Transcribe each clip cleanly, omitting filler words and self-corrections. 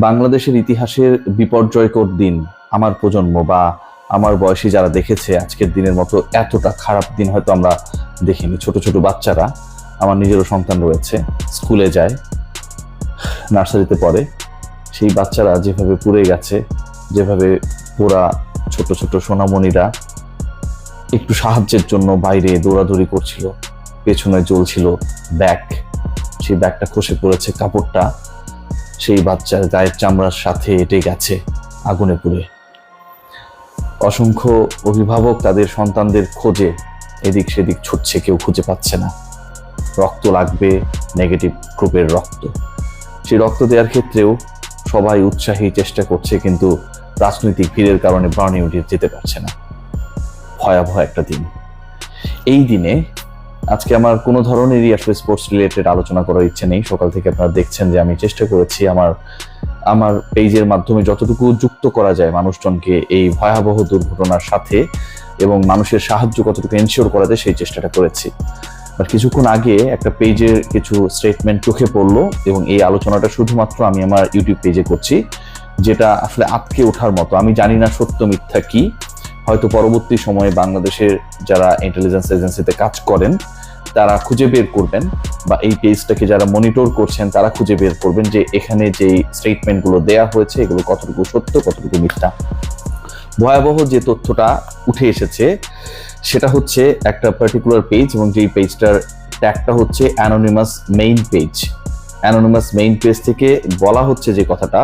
বাংলাদেশের ইতিহাসের বিপর্যয়কর দিন আমার প্রজন্ম বা আমার বয়সী যারা দেখেছে আজকের দিনের মতো এতটা খারাপ দিন হয়তো আমরা দেখিনি। ছোট ছোট বাচ্চারা, আমার নিজেরও সন্তান রয়েছে, স্কুলে যায়, নার্সারিতে পড়ে, সেই বাচ্চারা যেভাবে পুড়ে গেছে, যেভাবে পুরা ছোট ছোট সোনামণিরা একটু সাহায্যের জন্য বাইরে দৌড়াদৌড়ি করছিল, পেছনে জ্বলছিল ব্যাগ, সেই ব্যাগটা খসে পড়েছে, কাপড়টা সেই বাচ্চার গায়ের চামড়ার সাথে এঁটে গেছে আগুনে পুড়ে। অসংখ্য অভিভাবক তাদের সন্তানদের খোঁজে এদিক সেদিক ছুটছে, কেউ খুঁজে পাচ্ছে না। রক্ত লাগবে, নেগেটিভ গ্রুপের রক্ত। সেই রক্ত দেওয়ার ক্ষেত্রেও সবাই উৎসাহী চেষ্টা করছে, কিন্তু রাজনৈতিক ভিড়ের কারণে বার্ন ইউনিট যেতে পারছে না। ভয়াবহ একটা দিন। এই দিনে আজকে আমার কোনো ধরনেরই আসলে স্পোর্টস রিলেটেড আলোচনা করার ইচ্ছে নেই। সকাল থেকে আপনারা দেখছেন যে আমি চেষ্টা করেছি আমার পেজের মাধ্যমে যতটুকু যুক্ত করা যায় মানুষজনকে এই ভয়াবহ দুর্ঘটনার সাথে, এবং মানুষের সাহায্য কতটুকু এনশিওর করা যায় সেই চেষ্টাটা করেছি। বাট কিছুক্ষণ আগে একটা পেজের কিছু স্টেটমেন্ট চোখে পড়লো, এবং এই আলোচনাটা শুধুমাত্র আমি আমার ইউটিউব পেজে করছি, যেটা আসলে আটকে ওঠার মতো। আমি জানি না সত্য মিথ্যা কি, হয়তো পরবর্তী সময়ে বাংলাদেশের যারা ইন্টেলিজেন্স এজেন্সিতে কাজ করেন তারা খুঁজে বের করবেন, বা এই পেজটাকে যারা মনিটর করছেন তারা খুঁজে বের করবেন যে এখানে যে স্টেটমেন্টগুলো দেয়া হয়েছে এগুলো কতটুকু সত্য, কতটুকু মিথ্যা। ভয়াবহ যে তথ্যটা উঠে এসেছে সেটা হচ্ছে একটা পার্টিকুলার পেজ, এবং যেই পেজটার ট্যাগটা হচ্ছে anonymous main page. Anonymous main page থেকে বলা হচ্ছে যে কথাটা,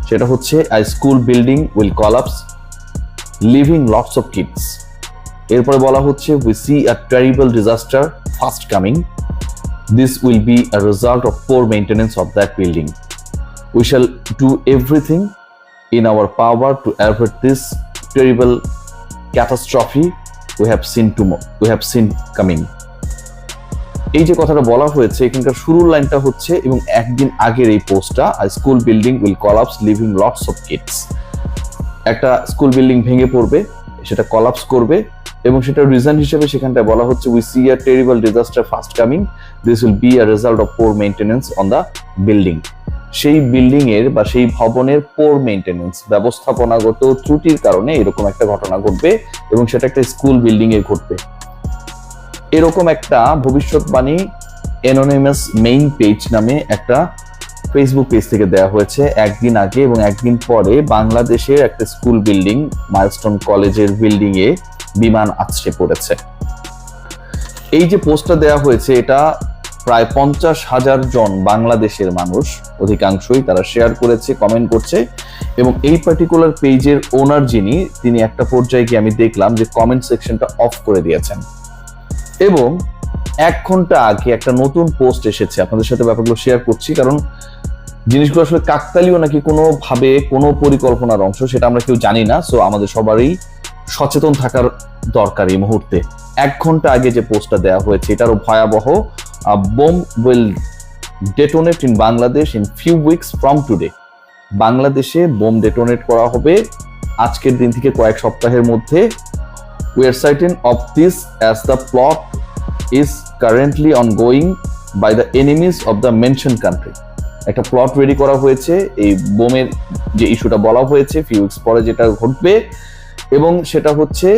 সেটা হচ্ছে a school building will collapse, living lots of kids. এরপরে বলা হচ্ছে we see a terrible disaster fast coming, this will be a result of poor maintenance of that building, we shall do everything in our power to avert this terrible catastrophe we have seen coming. এই যে কথাটা বলা হয়েছে এখানকার শুরুর লাইনটা হচ্ছে, এবং একদিন আগের এই পোস্টটা, a school building will collapse leaving lots of kids। একটা স্কুল বিল্ডিং ভেঙে পড়বে, সেটা কলাপস করবে, এবং সেটা রিজন হিসেবে সেখানটায় বলা হচ্ছে we see a terrible disaster fast coming, this will be a result of poor maintenance on the building। সেই বিল্ডিং এর বা সেই ভবনের পোর মেইনটেনেন্স, ব্যবস্থাপনাগত ত্রুটির কারণে এরকম একটা ঘটনা ঘটবে, এবং সেটা একটা স্কুল বিল্ডিং এ ঘটবে। এরকম একটা ভবিষ্যৎবাণী অ্যানোনিমাস মেইন পেজ নামে একটা ফেসবুক পেজ থেকে দেওয়া হয়েছে একদিন আগে, এবং একদিন পরে বাংলাদেশের একটা স্কুল বিল্ডিং, মাইলস্টোন কলেজের বিল্ডিং এ বিমান আছড়ে পড়েছে। এই যে পোস্টটা দেওয়া হয়েছে এটা প্রায় 50,000 জন বাংলাদেশের মানুষ, অধিকাংশই তারা শেয়ার করেছে, কমেন্ট করছে, এবং এই পার্টিকুলার পেজের ওনার যিনি, তিনি একটা পর্যায়ে গিয়ে আমি দেখলাম যে কমেন্ট সেকশনটা অফ করে দিয়েছেন। এবং 1 ঘন্টা আগে একটা নতুন পোস্ট এসেছে, আপনাদের সাথে ব্যাপারগুলো শেয়ার করছি, কারণ জিনিসগুলো আসলে কাকতালীয় নাকি কোনোভাবে কোনো পরিকল্পনার অংশ সেটা আমরা কেউ জানি না। সো আমাদের সবারই সচেতন থাকার দরকার এই মুহূর্তে। 1 ঘন্টা আগে যে পোস্টটা দেওয়া হয়েছে এটারও ভয়াবহ। A bomb will detonate in Bangladesh in few weeks from today। বাংলাদেশে বোম ডেটোনেট করা হবে আজকের দিন থেকে কয়েক সপ্তাহের মধ্যে। We are certain of this as the plot is currently ongoing by the enemies of the mentioned country। একটা প্লট রেডি করা হয়েছে এই বোমের যে ইস্যুটা বলা হয়েছে, ফিউ উইকস পরে যেটা ঘটবে, এবং সেটা হচ্ছে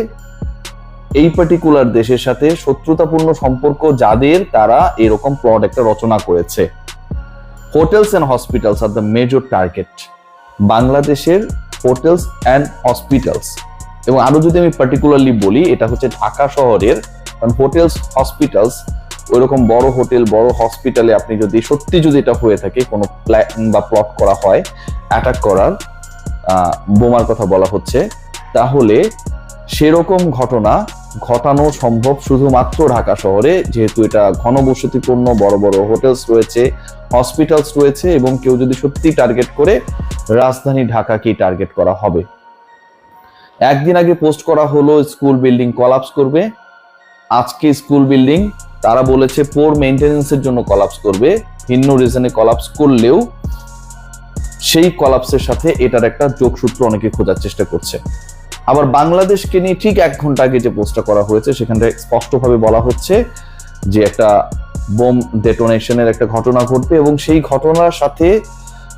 এই পার্টিকুলার দেশের সাথে শত্রুতাপূর্ণ সম্পর্ক যাদের, তারা এরকম প্লট একটা রচনা করেছে। Hotels and hospitals are the major target. বাংলাদেশের হোটেলস অ্যান্ড হসপিটালস, এবং আরো যদি আমি পার্টিকুলারলি বলি এটা হচ্ছে ঢাকা শহরের, কারণ হোটেলস হসপিটালস ওইরকম বড় হোটেল বড় হসপিটালে আপনি যদি সত্যি যদি এটা হয়ে থাকে, কোনো প্ল্যান বা প্লট করা হয় অ্যাটাক করার, বোমার কথা বলা হচ্ছে, তাহলে সেরকম ঘটনা ঘটানো সম্ভব শুধুমাত্র ঢাকা শহরে, যেহেতু এটা ঘনবসতিপূর্ণ, বড় বড় হোটেলস রয়েছে, হসপিটালস রয়েছে, এবং কেউ যদি সত্যি টার্গেট করে রাজধানী ঢাকাকেই টার্গেট করা হবে। একদিন আগে পোস্ট করা হলো স্কুল বিল্ডিং কলাপস করবে, আজকে স্কুল বিল্ডিং তারা বলেছে পোর মেইনটেনেন্সের জন্য কলাপস করবে। ভিন্ন রিজনে কলাপস করলেও সেই কলাপসের সাথে এটার একটা যোগসূত্র অনেকে খোঁজার চেষ্টা করছে। আবার বাংলাদেশকে নিয়ে ঠিক 1 ঘন্টা আগে যে পোস্টটা করা হয়েছে সেখানে স্পষ্টভাবে বলা হচ্ছে যে একটা বোম ডেটোনেশনের একটা ঘটনা ঘটবে, এবং সেই ঘটনার সাথে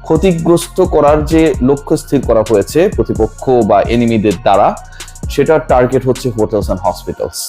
ক্ষতিগ্রস্ত করার যে লক্ষ্য স্থির করা হয়েছে প্রতিপক্ষ বা এনিমিদের দ্বারা, সেটার টার্গেট হচ্ছে হোটেলস অ্যান্ড হসপিটালস।